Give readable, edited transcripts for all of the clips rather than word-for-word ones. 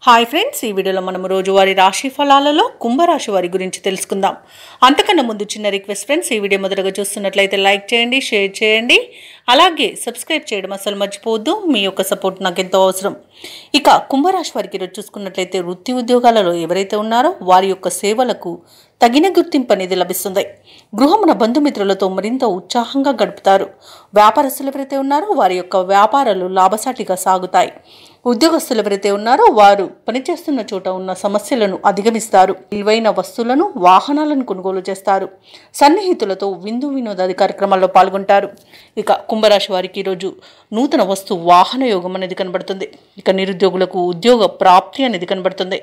Hi friends, ఈ వీడియోలో మనం రోజువారీ రాశి ఫలాలలో కుంభరాశి వారి గురించి తెలుసుకుందాం. అంతకన్నా ముందు చిన్న రిక్వెస్ట్ ఫ్రెండ్స్, ఈ వీడియో మొదటగా చూస్తున్నట్లయితే లైక్ చేయండి, షేర్ చేయండి, అలాగే సబ్స్క్రైబ్ చేయడం అసలు మర్చిపోవద్దు. మీ యొక్క సపోర్ట్ నాకు ఎంతో అవసరం. ఇక కుంభరాశి వారికి ఈరోజు చూసుకున్నట్లయితే వృత్తి ఉద్యోగాలలో ఎవరైతే ఉన్నారో వారి యొక్క సేవలకు తగిన గుర్తింపు అనేది లభిస్తుంది. గృహమున బంధుమిత్రులతో మరింత ఉత్సాహంగా గడుపుతారు. వ్యాపారస్తులు ఎవరైతే ఉన్నారో వారి యొక్క వ్యాపారాలు లాభసాటిగా సాగుతాయి. ఉద్యోగస్తులు ఎవరైతే ఉన్నారో వారు పనిచేస్తున్న చోట ఉన్న సమస్యలను అధిగమిస్తారు. విలువైన వస్తువులను, వాహనాలను కొనుగోలు చేస్తారు. సన్నిహితులతో విందు వినోదాది కార్యక్రమాల్లో పాల్గొంటారు. ఇక కుంభరాశి వారికి ఈరోజు నూతన వస్తు వాహన యోగం అనేది కనబడుతుంది. ఇక నిరుద్యోగులకు ఉద్యోగ ప్రాప్తి అనేది కనబడుతుంది.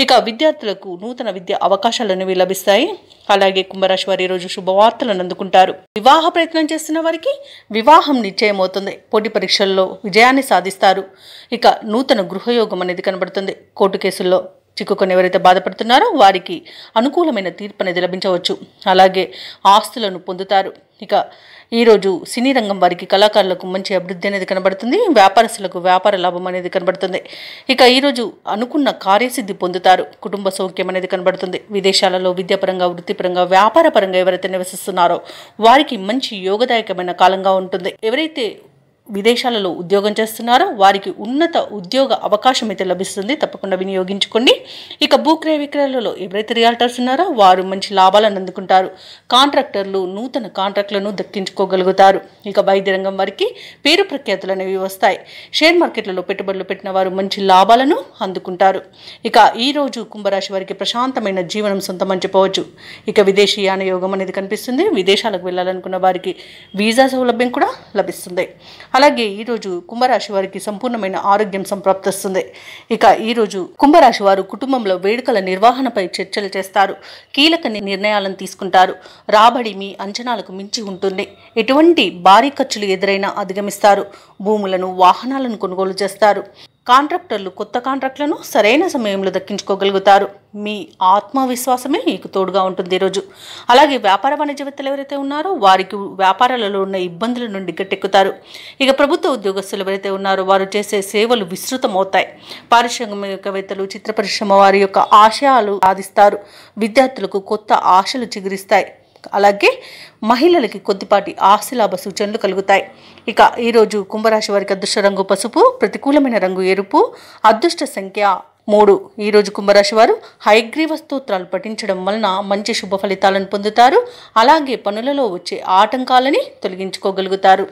ఇక విద్యార్థులకు నూతన విద్య అవకాశాలు అనేవి లభిస్తాయి. అలాగే కుంభరాశి వారి ఈరోజు శుభవార్తలను అందుకుంటారు. వివాహ ప్రయత్నం చేస్తున్న వారికి వివాహం నిశ్చయమవుతుంది. పోటీ పరీక్షల్లో విజయాన్ని సాధిస్తారు. ఇక నూతన గృహయోగం అనేది కనబడుతుంది. కోర్టు కేసుల్లో చిక్కుకొని ఎవరైతే బాధపడుతున్నారో వారికి అనుకూలమైన తీర్పు అనేది లభించవచ్చు. అలాగే ఆస్తులను పొందుతారు. ఇక ఈరోజు సినీ రంగం వారికి, కళాకారులకు మంచి అభివృద్ధి అనేది కనబడుతుంది. వ్యాపారస్తులకు వ్యాపార లాభం అనేది కనబడుతుంది. ఇక ఈరోజు అనుకున్న కార్యసిద్ధి పొందుతారు. కుటుంబ సౌఖ్యం అనేది కనబడుతుంది. విదేశాలలో విద్యాపరంగా, వృత్తిపరంగా, వ్యాపారపరంగా ఎవరైతే నివసిస్తున్నారో వారికి మంచి యోగదాయకమైన కాలంగా ఉంటుంది. ఎవరైతే విదేశాలలో ఉద్యోగం చేస్తున్నారో వారికి ఉన్నత ఉద్యోగ అవకాశం అయితే లభిస్తుంది. తప్పకుండా వినియోగించుకోండి. ఇక భూక్రయ విక్రయాలలో ఎవరైతే రియాల్టర్స్ ఉన్నారో వారు మంచి లాభాలను అందుకుంటారు. కాంట్రాక్టర్లు నూతన కాంట్రాక్టులను దక్కించుకోగలుగుతారు. ఇక వైద్య రంగం వారికి పేరు ప్రఖ్యాతులు అనేవి వస్తాయి. షేర్ మార్కెట్లలో పెట్టుబడులు పెట్టిన వారు మంచి లాభాలను అందుకుంటారు. ఇక ఈరోజు కుంభరాశి వారికి ప్రశాంతమైన జీవనం సొంతమని చెప్పవచ్చు. ఇక విదేశీ యాన యోగం అనేది కనిపిస్తుంది. విదేశాలకు వెళ్ళాలనుకున్న వారికి వీసా సౌలభ్యం కూడా లభిస్తుంది. అలాగే ఈరోజు కుంభరాశి వారికి సంపూర్ణమైన ఆరోగ్యం సంప్రాప్తిస్తుంది. ఇక ఈరోజు కుంభరాశి వారు కుటుంబంలో వేడుకల నిర్వహణపై చర్చలు చేస్తారు. కీలక నిర్ణయాలను తీసుకుంటారు. రాబడి మీ అంచనాలకు మించి ఉంటుంది. ఎటువంటి భారీ ఖర్చులు ఎదురైనా అధిగమిస్తారు. భూములను, వాహనాలను కొనుగోలు చేస్తారు. కాంట్రాక్టర్లు కొత్త కాంట్రాక్టులను సరైన సమయంలో దక్కించుకోగలుగుతారు. మీ ఆత్మవిశ్వాసమే మీకు తోడుగా ఉంటుంది ఈరోజు. అలాగే వ్యాపార వాణిజ్యవేత్తలు ఎవరైతే ఉన్నారో వారికి వ్యాపారాలలో ఉన్న ఇబ్బందుల నుండి గట్టెక్కుతారు. ఇక ప్రభుత్వ ఉద్యోగస్తులు ఎవరైతే ఉన్నారో వారు చేసే సేవలు విస్తృతమవుతాయి. పారిశ్రామికవేత్తలు, చిత్ర పరిశ్రమ వారి యొక్క ఆశయాలు సాధిస్తారు. విద్యార్థులకు కొత్త ఆశలు చిగురిస్తాయి. అలాగే మహిళలకి కొద్దిపాటి ఆస్తిలాభ సూచనలు కలుగుతాయి. ఇక ఈరోజు కుంభరాశి వారికి అదృష్ట రంగు పసుపు, ప్రతికూలమైన రంగు ఎరుపు, అదృష్ట సంఖ్య 3. ఈరోజు కుంభరాశి వారు హయగ్రీవ స్తోత్రాలు పఠించడం వలన మంచి శుభ ఫలితాలను పొందుతారు. అలాగే పనులలో వచ్చే ఆటంకాలని తొలగించుకోగలుగుతారు.